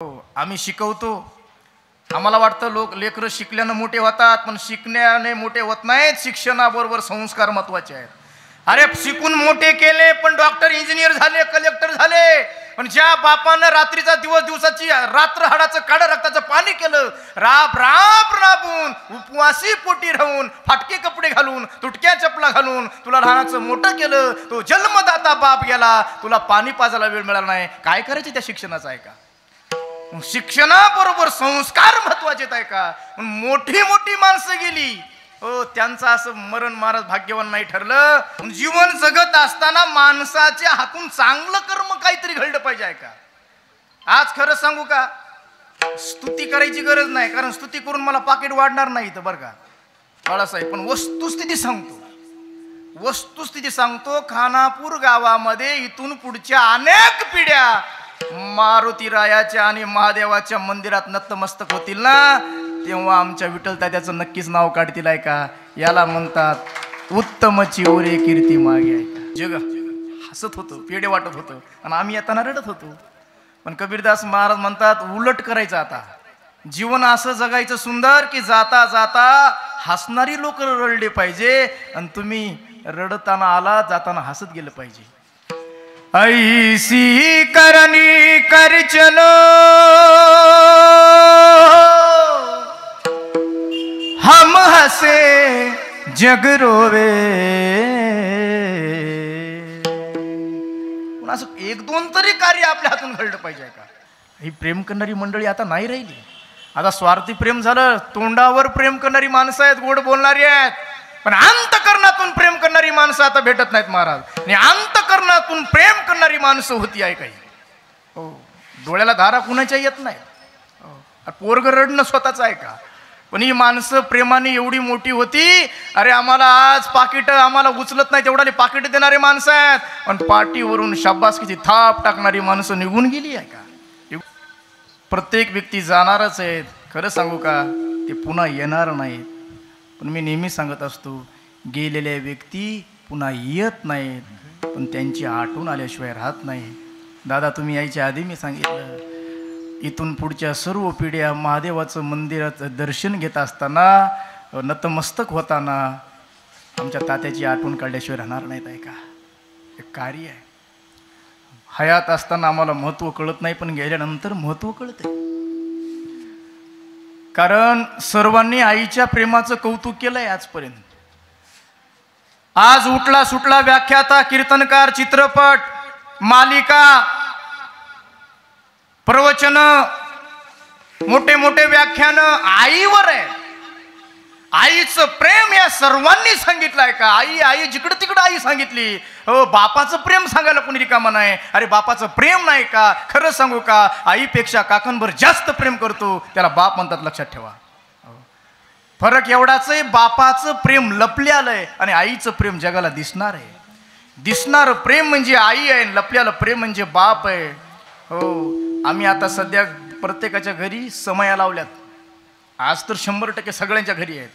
आम्ही शिकवतो. आम्हाला वाटतं लेकरं शिकल्यानं मोठे होतात, पण शिकण्याने मोठे होत नाहीत. शिक्षणाबरोबर संस्कार महत्वाचे आहेत. अरे शिकून मोठे केले, पण डॉक्टर इंजिनियर झाले, कलेक्टर झाले, पण ज्या बापानं रात्रीचा दिवसाची रात्र हाडाचं काढं रक्ताचं पाणी केलं, राबून उपवासी पोटी राहून फाटके कपडे घालून तुटक्या चपला घालून तुला लहानाचं मोठं केलं, तो जन्मदाता बाप गेला, तुला पाणी पाजायला वेळ मिळाला नाही. काय करायचे त्या शिक्षणाचं? आहे का? शिक्षणाबरोबर संस्कार महत्वाचे आहे का? मोठी मोठी माणसं गेली, हो, त्यांचं असं मरण महाराज भाग्यवान नाही ठरलं. जीवन जगत असताना माणसाच्या हातून चांगलं कर्म काहीतरी घडलं पाहिजे. आहे का? आज खरं सांगू का, स्तुती करायची गरज नाही, कारण स्तुती करून मला पाकिट वाढणार नाही तर बरं का बाळासाहेब. पण वस्तुस्थिती सांगतो. खानापूर गावामध्ये इथून पुढच्या अनेक पिढ्या मारुती रायाच्या आणि महादेवाच्या मंदिरात नतमस्तक होतील ना, तेव्हा आमच्या विठ्ठल तात्याचं नक्कीच नाव काढतील. आहे का? याला म्हणतात उत्तमची ओरे कीर्ती मागे. आहे का? जग हसत होतं, पेढे वाटत होतं, आणि आम्ही येताना रडत होतो. पण कबीरदास महाराज म्हणतात उलट करायचं. आता जीवन असं जगायचं सुंदर की जाता जाता हसणारी लोक रडले पाहिजे, आणि तुम्ही रडताना आला, जाताना हसत गेलं पाहिजे. ऐसी करनी कर चलो हम हसे जग रोवे. असं एक दोन तरी कार्य आपल्या हातून घडलं पाहिजे. का? ही प्रेम करणारी मंडळी आता नाही राहिली. आता स्वार्थी प्रेम झालं. तोंडावर प्रेम करणारी माणसं आहेत, गोड बोलणारी आहेत, पण अंतकरणातून प्रेम करणारी माणसं आता भेटत नाहीत महाराज. आणि अंतकरणातून प्रेम करणारी माणसं होती. आहे काही? हो, डोळ्याला धारा कुणाच्या येत नाही. पोरग रडणं स्वतःच आहे का? पण ही माणसं प्रेमाने एवढी मोठी होती. अरे आम्हाला आज पाकिट आम्हाला उचलत नाही तेवढाले पाकिट देणारे माणसं आहेत, पण पाठीवरून शाबासकीची थाप टाकणारी माणसं निघून गेली. आहे का? प्रत्येक व्यक्ती जाणारच आहेत. खरं सांगू का, ते पुन्हा येणार नाहीत. पण मी नेहमी सांगत असतो, गेलेल्या व्यक्ती पुन्हा येत नाहीत, पण त्यांची आठवण आल्याशिवाय राहत नाही. दादा, तुम्ही यायच्या आधी मी सांगितलं, इथून पुढच्या सर्व पिढ्या महादेवाचं मंदिराचं दर्शन घेत असताना, नतमस्तक होताना आमच्या तात्याची आठवण काढल्याशिवाय राहणार नाहीत. आहे का? एक कार्य आहे. हयात असताना आम्हाला महत्त्व कळत नाही, पण गेल्यानंतर महत्त्व कळतंय. कारण सर्वांनी आईच्या प्रेमाचं कौतुक केलंय आजपर्यंत. आज उठला सुटला व्याख्याता, कीर्तनकार, चित्रपट, मालिका, प्रवचन, मोठे मोठे व्याख्यान आईवर आहे. आईचं प्रेम या सर्वांनी सांगितलं. आहे का? आई जिकडं तिकडं आई सांगितली. हो, बापाचं प्रेम सांगायला कोणी रिकामा नाही. अरे बापाचं प्रेम नाही का? खरं सांगू का, आईपेक्षा काकांवर जास्त प्रेम करतो त्याला बाप म्हणतात, लक्षात ठेवा. फरक एवढाच आहे, बापाचं प्रेम लपल्यालंय आणि आईचं प्रेम जगाला दिसणार आहे. दिसणारं प्रेम म्हणजे आई आहे, लपल्याला प्रेम म्हणजे बाप आहे. हो, आम्ही आता सध्या प्रत्येकाच्या घरी समया लावल्यात. आज तर 100% सगळ्यांच्या घरी आहेत.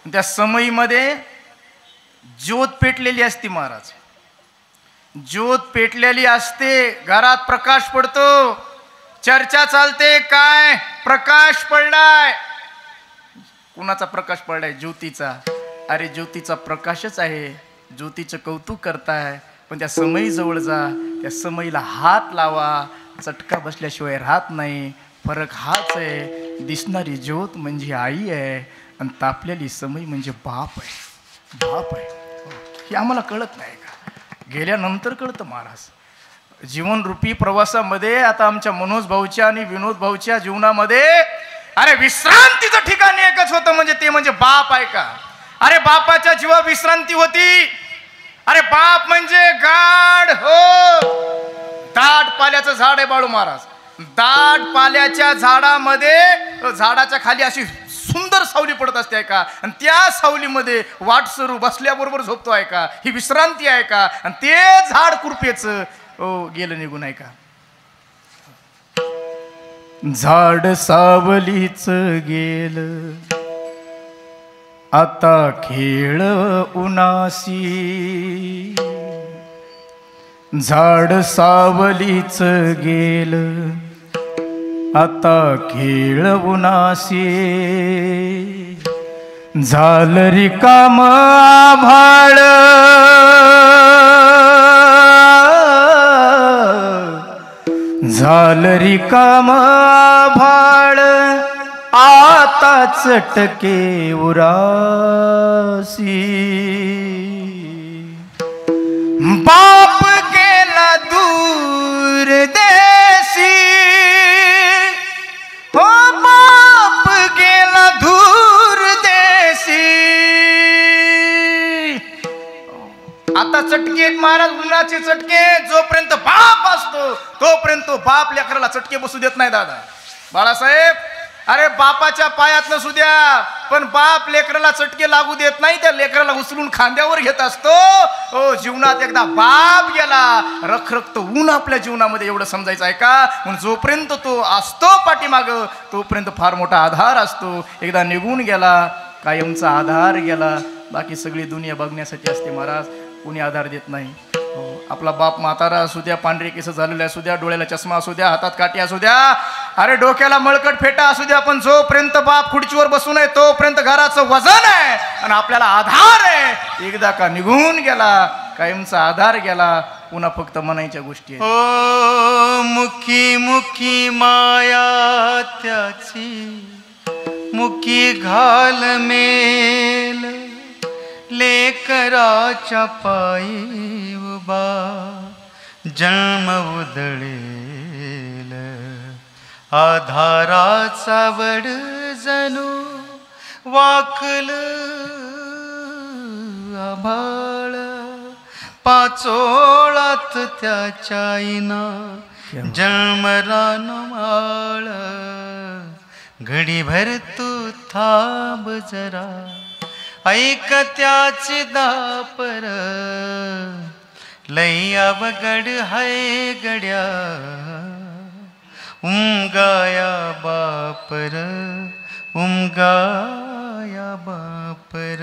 त्या समयीमध्ये ज्योत पेटलेली असती महाराज. ज्योत पेटलेली असते, घरात प्रकाश पडतो, चर्चा चालते. काय प्रकाश पडलाय? कुणाचा प्रकाश पडलाय? ज्योतीचा. अरे ज्योतीचा प्रकाशच आहे, ज्योतीचं कौतुक करताय. पण त्या समयी जवळ जा, त्या समयीला हात लावा, चटका बसल्याशिवाय राहत नाही. फरक हाच आहे, दिसणारी ज्योत म्हणजे आई आहे, आणि तापलेली समय म्हणजे बाप आहे. बाप आहे हे आम्हाला कळत नाही का? गेल्यानंतर कळतं महाराज. जीवनरूपी प्रवासामध्ये आता आमच्या मनोज भाऊच्या आणि विनोद भाऊच्या जीवनामध्ये अरे विश्रांतीचं ठिकाण एकच होतं, म्हणजे ते म्हणजे बाप. आहे का? अरे बापाच्या जीवा विश्रांती होती. अरे बाप म्हणजे गाढ, हो, दाट पाल्याचं झाड आहे बाळू महाराज. दाट पाल्याच्या झाडामध्ये, झाडाच्या खाली अशी सुंदर सावली पडत असते. आहे का? आणि त्या सावलीमध्ये वाटसरू बसल्याबरोबर झोपतो. आहे का? ही विश्रांती आहे का? आणि ते झाड कुरपेचं गेलं निघून. आहे का? झाड सावलीच गेलं, आता खेळ उनासी. झाड सावलीच गेलं, आता खेळ उनासी झालं रिकाम आभाळ झालं रिकाम आभाळ आता चटके उरासी बाप गेला दूर देशी हो बाप गेला दूर देशी आता चटके महाराज उन्हाचे चटके जोपर्यंत बाप असतो तोपर्यंत बाप लेकराला चटके बसू देत नाही दादा बाळासाहेब अरे बापाच्या पायात नसू द्या पण बाप लेकराला चटके लागू देत नाही त्या लेकराला उचलून खांद्यावर घेत असतो हो जीवनात एकदा बाप गेला रखरखत ऊन आपल्या जीवनामध्ये एवढं समजायचं आहे का म्हणून जोपर्यंत तो असतो पाठीमाग तोपर्यंत फार मोठा आधार असतो एकदा निघून गेला कायमचा आधार गेला बाकी सगळी दुनिया बघण्यासाठी असते महाराज कोणी आधार देत नाही आपला बाप म्हातारा असू द्या पांढरे केस झालेले असू द्या डोळ्याला चष्मा असू द्या हातात काठी असू द्या अरे डोक्याला मळकट फेटा असू द्या पण जोपर्यंत बाप खुर्चीवर बसून आहे तोपर्यंत घराचं वजन आहे आणि आपल्याला आधार आहे एकदा का निघून गेला कायमचा आधार गेला पुन्हा फक्त म्हणायच्या गोष्टी ओ मुखी मुखी माया त्याची मुखी घाल मेल लेकराच्या पायी उभा जन्म उधळेल आधाराचा वड जणू वाकल आभाळ पाचोळात त्याच्या आईना जन्मला माळ घडीभर तू थांब जरा ऐक त्याची दापर लई अवघड हाय गड्या उमगाया बापर उमगाया बापर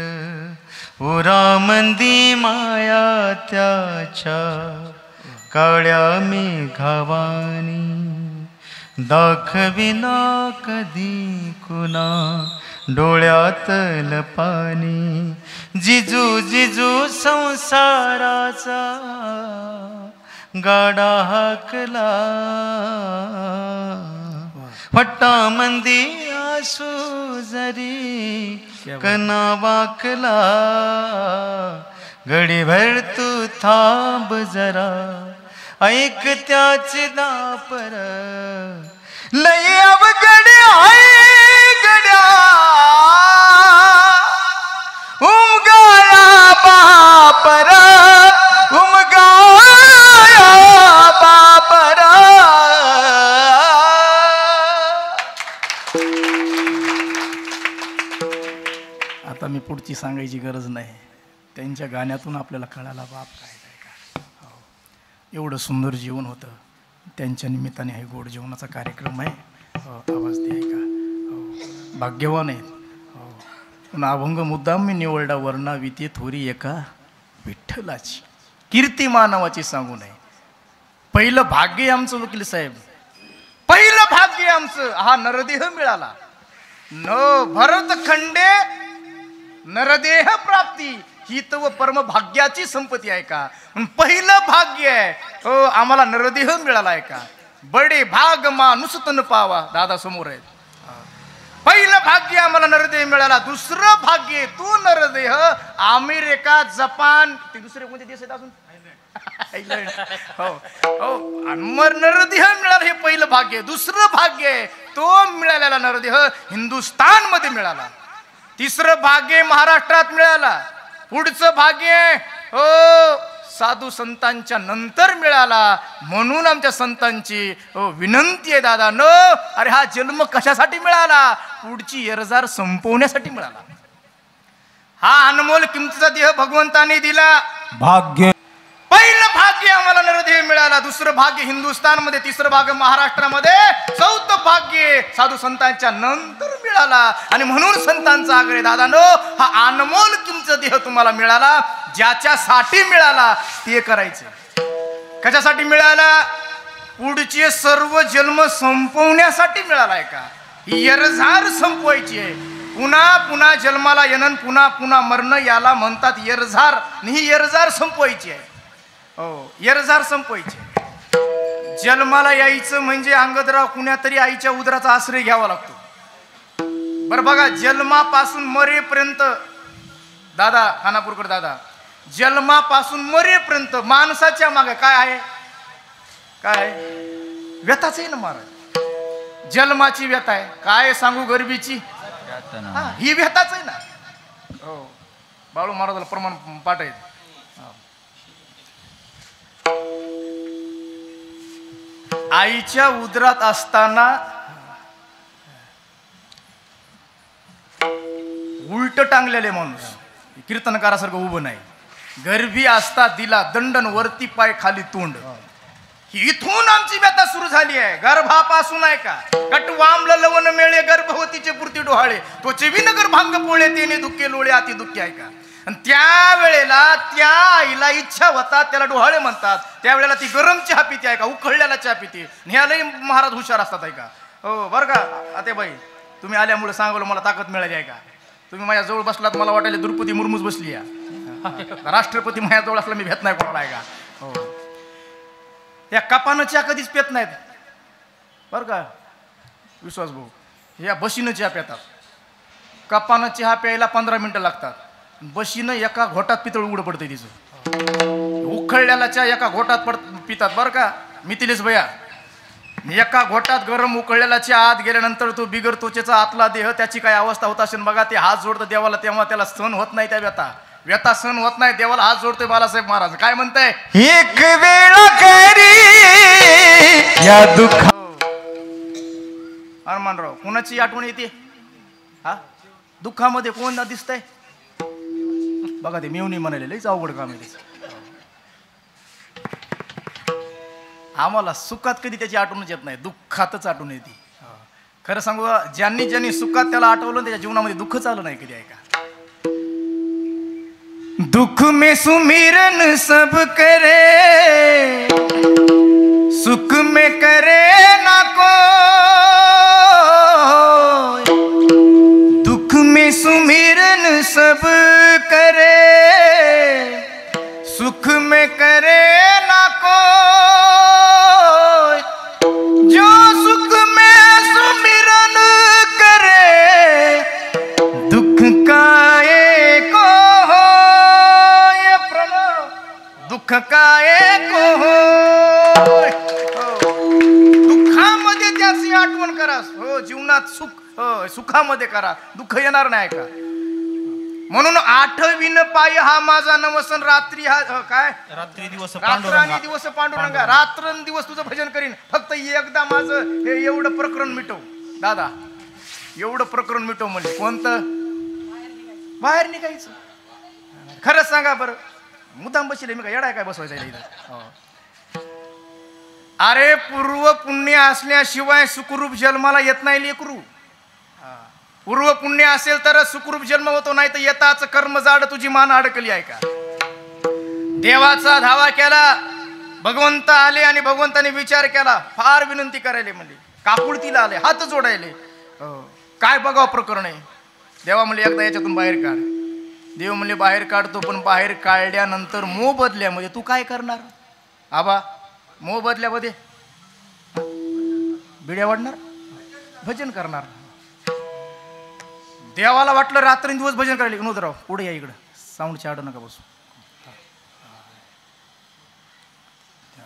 उरामंदी माया त्याच्या काळ्या मेघावानी दाखविना कधी कुणा डोळ्यातल पाणी जिजू जिजू संसाराचा गाडा हाकला फटामंदी आसू जरी कना वाकला घडीभर तू थांब जरा ऐक त्याची दापर लई अवघड आहे गड्या उमगाया बापर उमगाया बापर आता मी पुढची सांगायची गरज नाही त्यांच्या गाण्यातून आपल्याला कळाला बाप काय का एवढं सुंदर जीवन होतं त्यांच्या निमित्ताने हे गोड जेवणाचा कार्यक्रम आहे आवाज द्याय का भाग्यवान आहेत पण अभंग मुद्दाम मी निवडला वर्णा विती थोरी एका विठ्ठलाची कीर्तिमा नावाची सांगू नये पहिलं भाग्य आमचं वकील साहेब पहिलं भाग्य आमचं हा नरदेह मिळाला न भरत खंडे नरदेह प्राप्ती ही तर परम भाग्याची संपत्ती आहे का पहिलं भाग्य आहे हो आम्हाला नरदेह मिळाला आहे का बडे भाग माणूस तन पावा दादा समोर आहेत पहिलं भाग्य आम्हाला नरदेह मिळाला दुसरं भाग्य तू नरदेह अमेरिका जपान ते दुसरे कोणते देश आहेत अजून हो हो नरदेह मिळाला हे पहिलं भाग्य दुसरं भाग्य आहे तो मिळालेला नरदेह हिंदुस्थान मध्ये मिळाला तिसरं भाग्य महाराष्ट्रात मिळाला पुढचं भाग्य हो साधू संतांच्या नंतर मिळाला म्हणून आमच्या संतांची विनंती आहे दादा न अरे हा जन्म कशासाठी मिळाला पुढची एरजार संपवण्यासाठी मिळाला हा अनमोल किमतीचा देह भगवंताने दिला भाग्य पहिलं भाग्य आम्हाला नरदेह मिळाला दुसरं भाग्य हिंदुस्थानमध्ये तिसरं भाग्य महाराष्ट्रामध्ये चौथं भाग्य साधू संतांच्या नंतर मिळाला आणि म्हणून संतांचा आग्रह दादानो हा अनमोल किमतीचा देह तुम्हाला मिळाला ज्याच्यासाठी मिळाला ते करायचं कशासाठी मिळाला पुढचे सर्व जन्म संपवण्यासाठी मिळालाय का? ही येरझार संपवायची आहे. पुन्हा पुन्हा जन्माला येणं, पुन्हा पुन्हा मरणं, याला म्हणतात येरझार. ही येरझार संपवायची आहे. हो, येरझार संपवायची. जन्माला यायचं म्हणजे अंगदराव कुण्या तरी आईच्या उदराचा आश्रय घ्यावा लागतो. बरं बघा, जन्मापासून मरेपर्यंत दादा खानापूरकर दादा, जन्मापासून मरेपर्यंत माणसाच्या मागे काय आहे? काय व्यथाच आहे ना महाराज. जन्माची व्यथा आहे, काय सांगू गरिबीची, ही व्यथाच आहे ना. हो, बाळू महाराजाला प्रमाण पाठ आहे. आईच्या उदरात असताना उलट टांगलेले माणूस कीर्तनकारासारखं उभं नाही. गर्भी असता दिला दंडन, वरती पाय खाली तोंड. इथून आमची व्यथा सुरू झाली आहे. गर्भापासून आहे का? कटवांबल लवण मेळे गर्भवतीचे पुरती डोहाळे, तोचे विनगर भांग पोळे तेने दुःखे लोळे अति दुःखी आहे का? आणि त्या वेळेला त्या आईला इच्छा होतात, त्याला डोहाळे म्हणतात. त्यावेळेला ती गरम चहा पिते आहे का? उकळलेला चहा पिते. ह्यालाही महाराज हुशार असतात आहे का? हो बरं का आते बाई, तुम्ही आल्यामुळे सांगलो मला ताकद मिळाली आहे का? तुम्ही माझ्या जवळ बसलात, मला वाटायला द्रौपदी मुर्मूच बसली आहे. राष्ट्रपती माझ्या जवळ असला मी भेट नाही कोणाला आहे का? हो, त्या कपानं चहा कधीच पेत नाहीत बरं का विश्वास भाऊ. या बशीनं चहा पितात. कपानं चहा प्यायला 15 मिनिटं लागतात. बशीनं एका घोटात पितळ उघडं पडतंय तिचं. उखळलेला चहा एका घोटात पितात बरं का मिथिलेश भैया. एका घोटात गरम उकळलेला चहा आत गेल्यानंतर तो बिगर त्वचेचा आतला देह, त्याची काय अवस्था होत असेल बघा. ते हात जोडतं देवाला, तेव्हा त्याला सहन होत नाही. त्या व्यथा सहन होत नाही. देवाला हात जोडतोय बालासाहेब महाराज. काय म्हणताय? एक वेळा करी या दुःख. हनुमानराव, कोणाची आठवण येते? हा, दुःखामध्ये कोण दिसतंय बघा. ते मेवणी म्हणाले लईच अवघड काम आहे. आम्हाला सुखात कधी त्याची आठवणच येत नाही, दुःखातच आठवण येते. खरं सांगू, ज्यांनी ज्यांनी सुखात त्याला आठवलं त्याच्या जीवनामध्ये दुःखच आलं नाही कधी आहे का? दुख में सुमिरन सब करे, सुख में करे ना कोई. दुख में सुमिरन सब करे, सुख में करे ना कोई. जो सुख में सुमिरन करे, दुख का एको दुःख काय को. दुःखामध्ये त्याची आठवण करा. हो, जीवनात सुख सुखामध्ये करा, दुःख येणार नाही का? म्हणून आठवीन पाय हा माझा नवसन, रात्री हा काय रात्री दिवस रात्रानी दिवस पांडुरंगा. रात्रंदिवस तुझं भजन करीन. फक्त एकदा माझं हे एवढं प्रकरण मिटव दादा, एवढं प्रकरण मिटव. म्हणजे कोणतं? बाहेर निघायचं. खरंच सांगा बरं, मुद्दाम बसले मी काय येडाय काय बसवायचा इथं? अरे पूर्व पुण्य असल्याशिवाय सुखरूप जन्माला येत नाही लेकरू. पूर्व पुण्य असेल तर सुखरूप जन्म होतो, नाही तर येताच कर्म जाड तुझी मान अडकली आहे का? देवाचा धावा केला, भगवंत आले आणि भगवंताने विचार केला, फार विनंती करायले म्हणजे काकुळतीला आले, हात जोडायले. काय बघावं प्रकरण आहे. देवा म्हणले एकदा याच्यातून बाहेर काढ. देव म्हणले बाहेर काढतो, पण बाहेर काढल्यानंतर मोह बदल्यामध्ये तू काय करणार? आबा, मोह बदल्यामध्ये बिड्या वाढणार, भजन करणार. देवाला वाटलं रात्रंदिवस भजन करायला. विनोदराव पुढे या इकडं, साऊंडची आड नका बसू.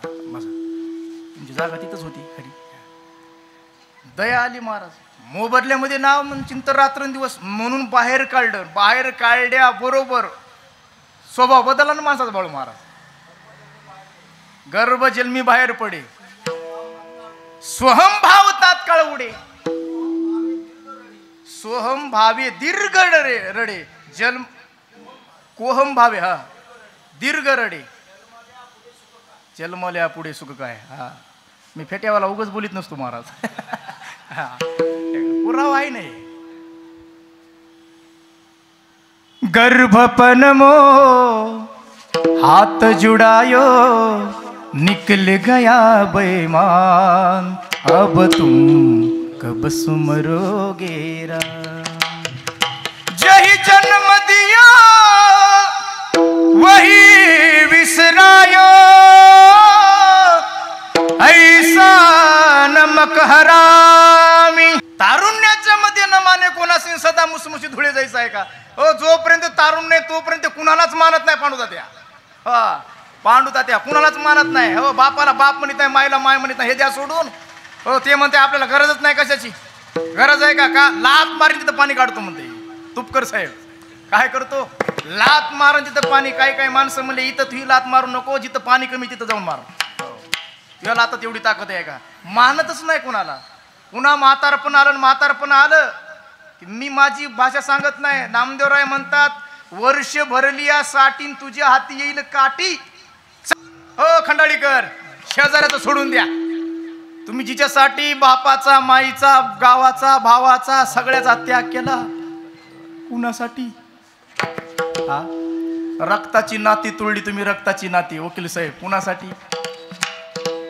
तुमची जागा तिथंच होती खरी. दया आली महाराज. मोबदल्यामध्ये नाव चिंत रात्रंदिवस म्हणून बाहेर काढलं. बाहेर काढल्या बरोबर स्वभाव बदलला ना माणसाचा. बाळू महाराज गर्भ जन्मी बाहेर पडे, स्वहम भाव तात्काळ उडे. सोहम भावे दीर्घ रडे, जन्म कोहम भावे हा दीर्घ रडे. जन्मल्या पुढे सुख काय. हा, मी फेट्यावाला उगच बोलीत नसतो महाराज. पुरावा आहे नाही. गर्भपन मो हाथ जुड़ायो, निकल गया बेईमान, अब तुम कब सुमरोगे राम। जही जन्म दिया वही विसरायो, ऐसा नमक हरामी। तारुण्याच्या मध्ये न माने कोणाशी सदा मुसमुशी धुळे जायचं आहे का? हो, जोपर्यंत तारुण्य तोपर्यंत कुणालाच मानत नाही पांडुतात्या. हा, पांडुतात्या कुणालाच मानत नाही. हो, बापाला बाप म्हणत नाही, मायला माय म्हणत नाही, हे द्या सोडून. हो, ते म्हणते आपल्याला गरजच नाही. कशाची गरज आहे का? का लात मारून तिथं पाणी काढतो म्हणते तुपकर साहेब. काय करतो? लात मारून तिथं पाणी. काही काही माणसं म्हणले इथं तुही लात मारू नको, जिथं पाणी कमी तिथं जाऊन मार. तुझ्या लातात एवढी ताकद आहे का? मानतच नाही कुणाला. पुन्हा म्हातारपण आलं की मी माझी भाषा सांगत नाही. नामदेवराय म्हणतात, वर्ष भरली या साठीन तुझ्या हाती येईल काठी. हो खंडाळीकर, शेजाऱ्याचं सोडून द्या. तुम्ही जिच्यासाठी बापाचा, माईचा, गावाचा, भावाचा सगळ्याचा त्याग केला, कुणासाठी? हा, रक्ताची नाती तोडली तुम्ही, रक्ताची नाती. वकील साहेब कुणासाठी?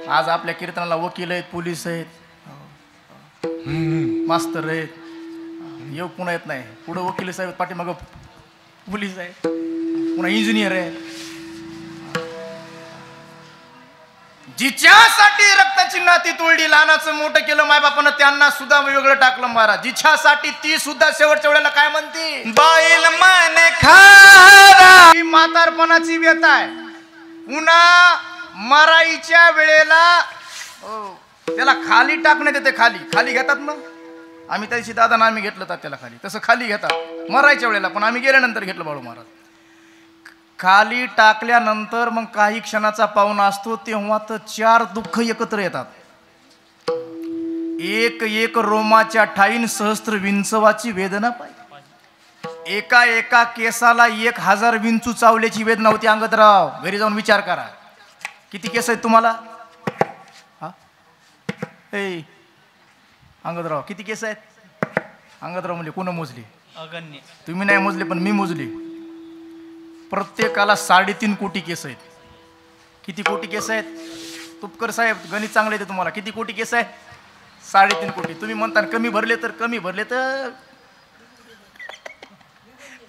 आज आपल्या कीर्तनाला वकील आहेत, पोलीस आहेत, मास्तर आहेत. येऊ पुन्हा येत नाही. पुढं वकील साहेब, पाठीमागं पोलीस आहे, पुन्हा इंजिनियर आहे. जिच्यासाठी रक्ताची नाती तोडली, लहानाचं मोठं केलं मायबापानं, त्यांना सुद्धा वेगळं टाकलं महाराज. जिच्यासाठी ती सुद्धा शेवटच्या वेळेला काय म्हणते? बैल मन खारा. ही म्हातारपणाची व्यथा आहे. पुन्हा मराईच्या वेळेला त्याला खाली टाकण्यात येते. खाली घेतात. मग आम्ही त्याची दादा आम्ही घेतलं तर त्याला खाली, तसं खाली घेतात मरायच्या वेळेला. पण आम्ही गेल्यानंतर घेतलं बाळू महाराज. खाली टाकल्यानंतर मग काही क्षणाचा पाहुणा असतो, तेव्हा तर 4 दुःख एकत्र येतात. एक रोमाच्या ठाईन सहस्त्र विंचवाची वेदना पाहिजे. एका केसाला 1000 विंचू चावल्याची वेदना होती. अंगदराव, घरी जाऊन विचार करा, किती केस आहेत तुम्हाला? हा, ए अंगदराव, किती केस आहेत? अंगदराव म्हणजे कोण मोजली? अगण्य. तुम्ही नाही मोजले, पण मी मोजली. प्रत्येकाला 3.5 कोटी केस आहेत. किती कोटी केस आहेत? तुपकर साहेब गणित चांगले येते तुम्हाला. किती कोटी केस आहेत? 3.5 कोटी. तुम्ही म्हणता कमी भरले तर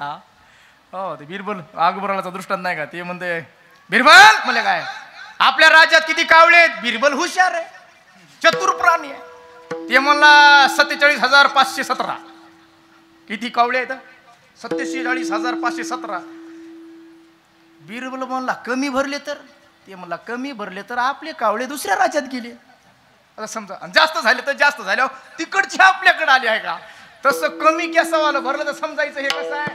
हा, हो, ते बिरबल अकबराचा दृष्टांत नाही का? ते म्हणते बिरबल म्हणजे काय, आपल्या राज्यात किती कावळे आहेत? बिरबल हुशार आहे, चतुर प्राणी आहे. ते म्हणला 47,517. किती कावळे आहेत? 47,517. बिरबल म्हणला कमी भरले तर? ते म्हणला कमी भरले तर आपले कावळे दुसऱ्या राज्यात गेले. आता समजा जास्त झाले तर जास्त झाल्यावर तिकडचे आपल्याकडे आले आहे का? तसं कमी केसावाला भरलं तर समजायचं हे कसं आहे?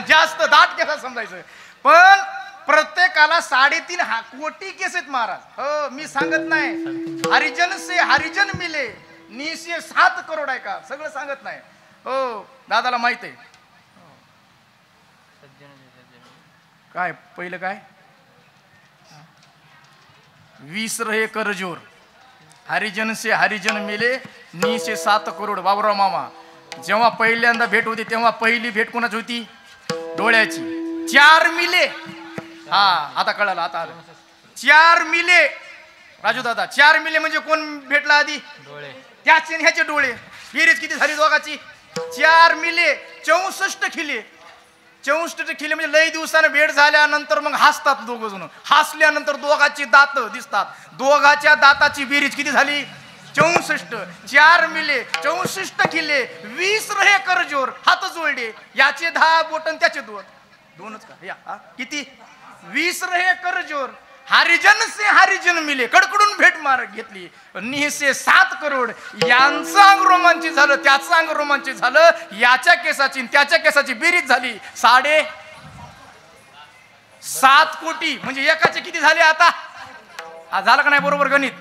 जास्त दाट केसा समजायचं. पण प्रत्येकाला 3.5 कोटी केस आहेत महाराज. हो, मी सांगत नाही. हरिजन से हरिजन मिले, नीसे 7 करोड आहे का? सगळं सांगत नाही. हो, दादाला माहित आहे. काय पहिलं काय? 20 रहे कर जोर, हरिजन से हरिजन मिले, नीसे 7 करोड. बाबूराव मामा, जेव्हा पहिल्यांदा भेट होती तेव्हा पहिली भेट कोणाची होती? डोळ्याची. 4 मिले. हा, आता कळालं, आता आलं. 4 मिले. राजू दादा, 4 मिले म्हणजे कोण भेटला आधी? डोळे. त्याचे ह्याचे डोळे. बेरीज किती झाली दोघाची? 4 मिले 64 खिले. 64 खिले म्हणजे लई दिवसानं भेट झाल्यानंतर मग हसतात दोघ जण. हसल्यानंतर दोघाची दात दिसतात. दोघाच्या दाताची बेरीज किती झाली? 64. 4 मिले 64 खिले, 20 रहे कर जोर, हात जोडले. याचे 10 बोटन त्याचे 2च का? या किती? 20 रहे कर जोर, हरिजन से हरिजन मिले. कडकडून भेट मार घेतली. निसे 7 करोड. यांचं अंग रोमांचित झालं, त्याचं अंग रोमांचित झालं. याच्या केसाची त्याच्या केसाची बेरीज झाली 7.5 कोटी. म्हणजे एकाचे किती झाले आता? झालं का नाही बरोबर गणित?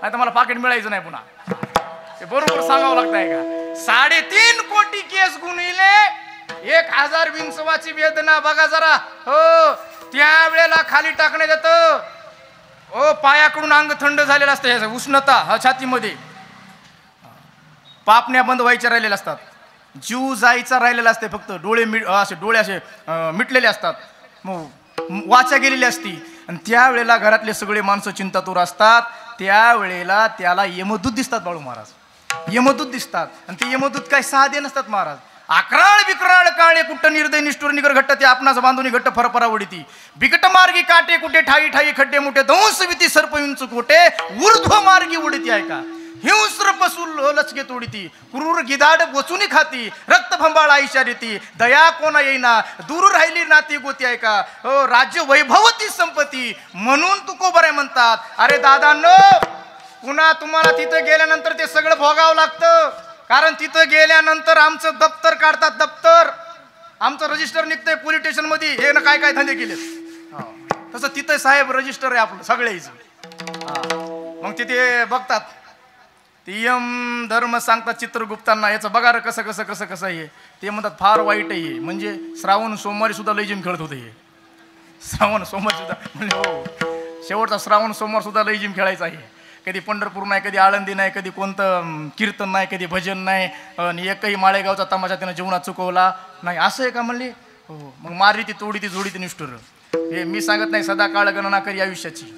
नाही तर मला पाकिट मिळायचं नाही पुन्हा. ते बरोबर सांगावं लागतंय का? 3.5 कोटी केस गुणिले 1000 विंचवाची वेदना बघा जरा. हो, त्यावेळेला खाली टाकण्यात येतं. ओ, पायाकडून अंग थंड झालेलं असतं. उष्णता छातीमध्ये. पापण्या बंद व्हायच्या राहिलेल्या असतात. जीव जायचा राहिलेला असते. फक्त डोळे असे मिटलेले असतात. वाचा गेलेली असती. आणि त्यावेळेला घरातले सगळे माणसं चिंतातूर असतात. त्यावेळेला त्याला यमदूत दिसतात बाळू महाराज, यमदूत दिसतात. आणि ते यमदूत काय साधे नसतात महाराज. अकराळ विक्राळ काळे कुट्ट निर्दय निष्ठुर निगर घट्ट ते आपणाच बांधून घट्ट फरफरा उडीती बिकट मार्गी काटे कुठे ठाई ठाई खड्डे मोठे दंश विती सर्प विंचू कोटे ऊर्ध्व मार्गी उडीती ऐका हिंस्र पशु लचके तोडीती क्रूर गिदाड बोचुनी खाती रक्त फंबाळ आईच्या रीती दया कोणा येईना दूर राहिली नाती गोती ऐका हो राज्य वैभवती संपत्ती म्हणून तुकोबरे म्हणतात. अरे दादांनो पुन्हा तुम्हाला तिथं गेल्यानंतर ते सगळं भोगावं लागतं. कारण तिथं गेल्यानंतर आमचं दप्तर काढतात, दप्तर आमचं रजिस्टर निघतंय पोलीस स्टेशन मध्ये हे ना काय काय धंदे केले. तसं तिथं साहेब रजिस्टर आहे आपलं सगळेच. मग तिथे बघतात ते यम धर्म सांगतात चित्रगुप्तांना याचं बघा रे कसं कसं कसं कसं आहे. ते म्हणतात फार वाईट आहे. म्हणजे श्रावण सोमवारी सुद्धा लय जिम खेळत होते हे. श्रावण सोमवार सुद्धा म्हणजे हो शेवटचा श्रावण सोमवार सुद्धा लय जिम खेळायचा आहे. कधी पंढरपूर नाही, कधी आळंदी नाही, कधी कोणतं कीर्तन नाही, कधी भजन नाही. आणि एकही माळेगावचा तमाशा त्यानं जीवनात चुकवला नाही. असं आहे का म्हणले हो. मग मारी ती तोडी ती जोडी ती निष्ठुर. हे मी सांगत नाही सदा काळ गणना करी आयुष्याची.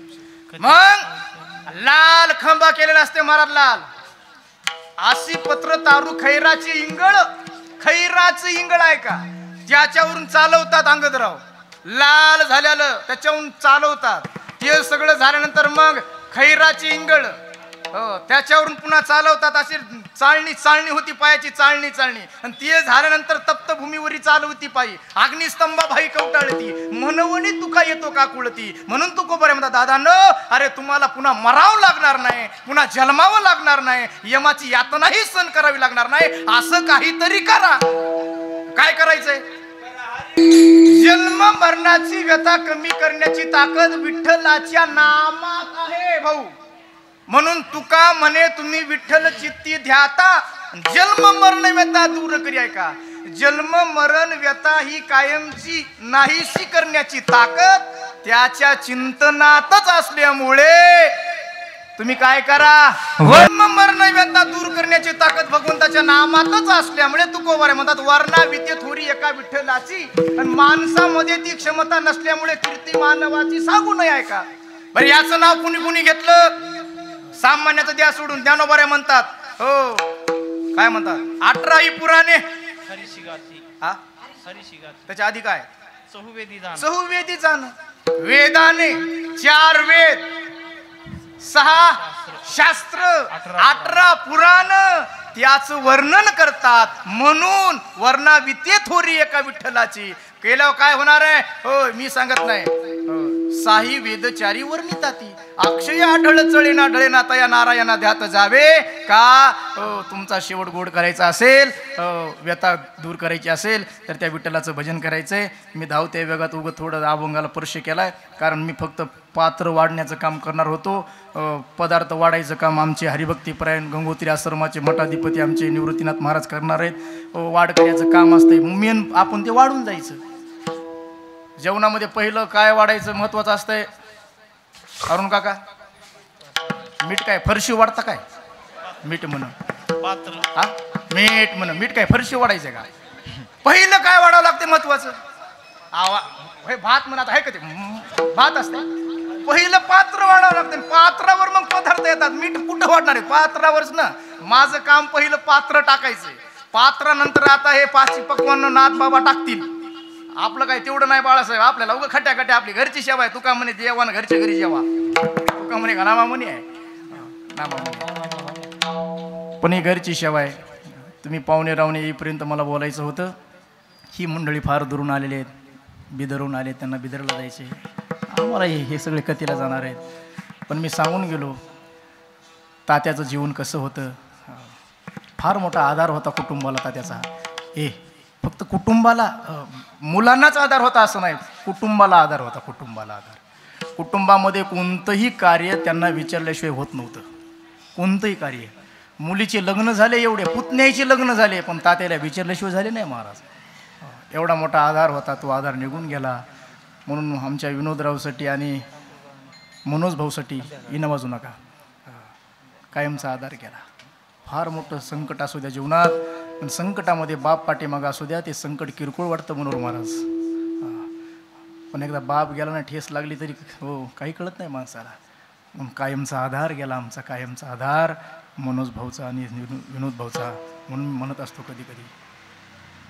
मग लाल खंबा केलेला असते महाराज लाल अशी पत्र तारू खैराची इंगळ, खैराचं इंगळ आहे का त्याच्यावरून चालवतात अंगदराव. लाल झालेलं त्याच्यावरून चालवतात. ते सगळं झाल्यानंतर मग खैराची इंगळ हो त्याच्यावरून पुन्हा चालवतात. अशी चाळणी चाळणी होती पायाची चाळणी चाळणी. आणि ते झाल्यानंतर तप्त भूमीवरी चालवती पायी अग्निस्तंभा भाई कवटाळती म्हणवणी तुका येतो का कुळती. म्हणून तू बरे म्हणता दादांनो अरे तुम्हाला पुन्हा मरावं लागणार नाही, पुन्हा जन्मावं लागणार नाही, यमाची यातनाही सहन करावी लागणार नाही. असं काहीतरी करा. काय करायचंय? जन्म मरणाची व्यथा कमी करण्याची ताकद विठ्ठलाच्या नामात आहे भाऊ. म्हणून तुका म्हणे तुम्ही विठ्ठल चित्ती ध्याता जन्म मरण व्यथा दूर करी ऐका. जन्म मरण व्यथा ही कायमची नाहीशी करण्याची ताकद त्याच्या चिंतनातच असल्यामुळे तुम्ही काय करा जन्म मरण व्यथा दूर करण्याची ताकद भगवंताच्या नामातच असल्यामुळे तुकोबारे म्हणतात वर्णा विते थोडी एका विठ्ठलाची. आणि माणसामध्ये ती क्षमता नसल्यामुळे कीर्ती मानवाची सांगू नये ऐका. बरं याचं नाव कुणी कुणी घेतलं? सामान्याचं द्या सोडून ज्ञानोबारे म्हणतात हो काय म्हणतात 18 पुराणे हा त्याच्या आधी काय चहुवेदी जाण वेदाने 4 वेद 6 शास्त्र 18 पुराण त्याचं वर्णन करतात. म्हणून वर्णा विते थोरी एका विठ्ठलाची केल्यावर काय होणार आहे हो मी सांगत नाही. साही वेदचारी वर्णिताती अक्षय आढळ चळेना ढळेना तया नारायणा ध्यात जावे का. तुमचा शेवट गोड करायचा असेल व्यथा दूर करायची असेल तर त्या विठ्ठलाचं भजन करायचंय. मी धावते वेगात उगत थोडं अभंगाला स्पर्श केलाय कारण मी फक्त पात्र वाढण्याचं काम करणार होतो. पदार्थ वाढायचं काम आमचे हरिभक्तीपरायण गंगोत्री आश्रमाचे मठाधिपती आमचे निवृत्तीनाथ महाराज करणार आहेत. वाढ करायचं काम असतंय. मेन आपण ते वाढून जायचं. जेवणामध्ये पहिलं काय वाढायचं महत्वाचं असतंय अरुण काका? मीठ काय फरशी वाढता काय? मीठ म्हण हा मीठ म्हण मीठ काय फरशी वाढायचं का? पहिलं काय वाढावं लागते महत्वाचं? भात म्हणत आहे का ते भात असते. पहिलं पात्र वाढावं लागतं. पात्रावर मग पदार्थ येतात. मीठ कुठं वाढणार आहे? पात्रावरच ना. माझं काम पहिलं पात्र टाकायचंय. पात्रानंतर आता हे 5 पक्वान नाथ बाबा टाकतील. आपलं काय तेवढं नाही बाळासाहेब. आपल्याला उगा खट्या खट्या आपली घरची सेवा आहे. तुका म्हणे जेवा ना घरच्या घरी जेवा. तुका म्हणे का नामा म्हणे आहे पण ही घरची सेवा आहे. तुम्ही पाहुणे रावणे येईपर्यंत मला बोलायचं होतं. ही मंडळी फार दुरून आलेले आहेत, बिदरहून आले, त्यांना बिदरला जायचे. आम्हाला हे सगळे कथेला जाणार आहेत. पण मी सांगून गेलो तात्याचं जीवन कसं होतं. फार मोठा आधार होता कुटुंबाला तात्याचा. फक्त कुटुंबाला मुलांनाच आधार होता असं नाही, कुटुंबाला आधार होता. कुटुंबाला आधार. कुटुंबामध्ये कोणतंही कार्य त्यांना विचारल्याशिवाय होत नव्हतं. कोणतंही कार्य. मुलीचे लग्न झाले एवढे, पुतण्याचे लग्न झाले, पण तात्याला विचारल्याशिवाय झाले नाही महाराज. एवढा मोठा आधार होता. तो आधार निघून गेला. म्हणून आमच्या विनोदरावसाठी आणि मनोज भाऊसाठी इना वाजू नका कायमचा आधार केला. फार मोठं संकट असू द्या जीवनात, पण संकटामध्ये बाप पाठीमागं असू द्या. ते संकट किरकोळ वाटतं मनोहर महाराज. पण एकदा बाप गेला ना ठेस लागली तरी हो काही कळत नाही माणसाला. म्हणून कायमचा आधार गेला आमचा, कायमचा आधार मनोज भाऊचा आणि विनोद भाऊचा. म्हणून म्हणत असतो कधी कधी,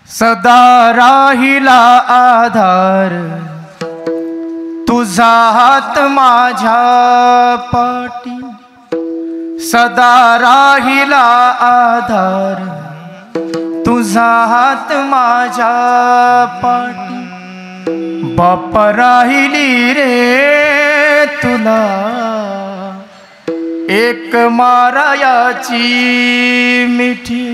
सदा राहिला आधार तुझा हात माझ्या पाठी, सदा राहिला आधार तुझा हात माझ्या पाठी. बाप राहिली रे तुला एक मारायाची मिठी.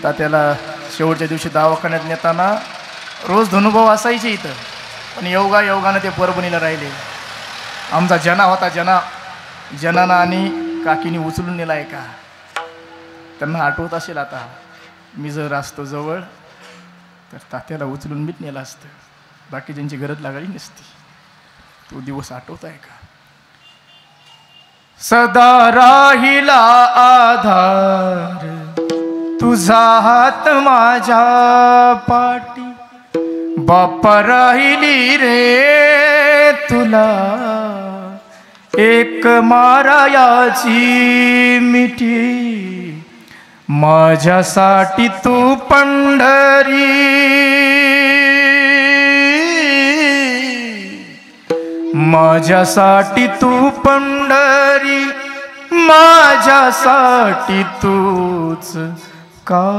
तात्याला शेवटच्या दिवशी दवाखान्यात नेताना रोज धनुभाऊ असायचे इथं, पण योगानं ते परभणीला राहिले. आमचा जना होता, जनानं आणि काकीने उचलून नेलाय का त्यांना आठवत असेल. आता मी जर असतो जवळ तर तात्याला उचलून मीच नेलं असतं, बाकी ज्यांची गरज लागली नसती. तो दिवस आठवत आहे का. सदा राहिला आधार तुझा हात माझ्या पाठी, बाप राहिली रे तुला एक मारायाची मिठी. माझ्यासाठी तू पंढरी, माझ्यासाठी तू पंढरी, माझ्यासाठी तूच काशी.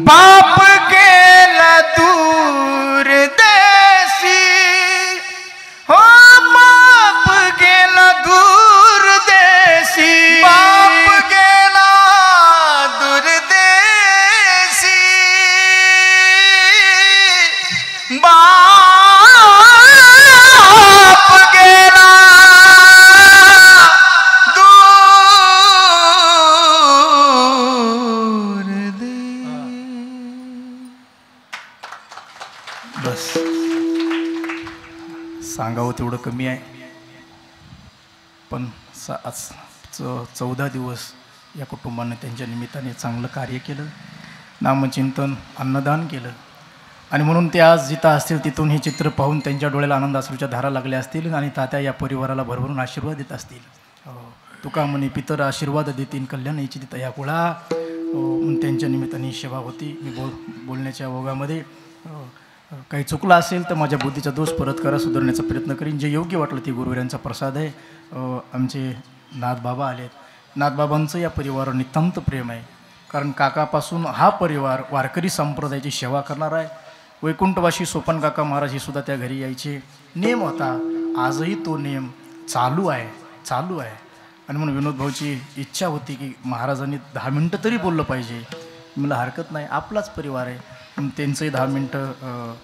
बाप गेला दूर देशी, हो बाप गेला दूर देशी, बाप गेला दूर देशी, बाप गेला दूर देशी. बस सांगावं तेवढं कमी आहे. पण आज 14 दिवस या कुटुंबाने त्यांच्या निमित्ताने चांगलं कार्य केलं, नामचिंतन, अन्नदान केलं. आणि म्हणून ते आज जिथं असतील तिथून हे चित्र पाहून त्यांच्या डोळ्याला आनंद अश्रूच्या धारा लागल्या असतील आणि तात्या या परिवाराला भरभरून आशीर्वाद देत असतील. तुका म्हणे पितर आशीर्वाद देतील कल्याण याची तिथं या कुळा. म्हणून त्यांच्या निमित्ताने सेवा होती. मी बोलण्याच्या ओघामध्ये काही चुकलं असेल तर माझ्या बुद्धीचा दोष परत करा, सुधारण्याचा प्रयत्न करीन. जे योग्य वाटलं ते गुरुवारांचा प्रसाद आहे. आमचे नाथबाबा आलेत. नाथबाबांचं या परिवारावर नितांत प्रेम आहे, कारण काकापासून हा परिवार वारकरी संप्रदायाची सेवा करणार आहे. वैकुंठवासी सोपन काका महाराज हे सुद्धा त्या घरी यायचे. नेम होता, आजही तो नेम चालू आहे. आणि म्हणून विनोद भाऊची इच्छा होती की महाराजांनी 10 मिनटं तरी बोललं पाहिजे. मला हरकत नाही, आपलाच परिवार आहे. पण त्यांचंही 10 मिनटं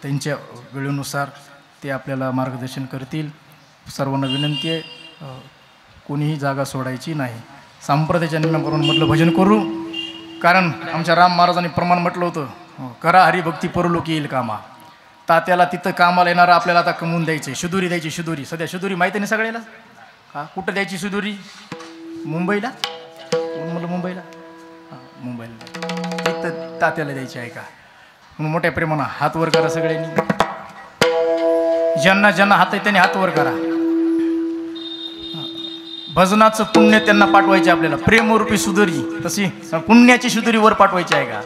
त्यांच्या वेळेनुसार ते आपल्याला मार्गदर्शन करतील. सर्वांना विनंती आहे, कोणीही जागा सोडायची नाही. संप्रदायाच्या नियमाप्रमाणे म्हटलं भजन करू, कारण आमच्या राम महाराजांनी प्रमाण म्हटलं होतं, करा हरिभक्ती परलोकी येईल कामा. तात्याला तिथं कामाला येणार आपल्याला आता कमवून द्यायचे. शिदुरी द्यायची, शिदुरी. सध्या शिदुरी माहिती नाही सगळ्याला. हा कुठं द्यायची शिदुरी? मुंबईला. मला मुंबईला, हां मुंबईला एक तर तात्याला द्यायची आहे का. म्हणून मोठ्या प्रेमानं हात वर करा सगळ्यांनी. ज्यांना ज्यांना हात आहे त्यांनी हात वर करा. भजनाचं पुण्य त्यांना पाठवायचे आपल्याला. प्रेमरूपी सुधुरी, तशी पुण्याची सुधुरी वर पाठवायची आहे का.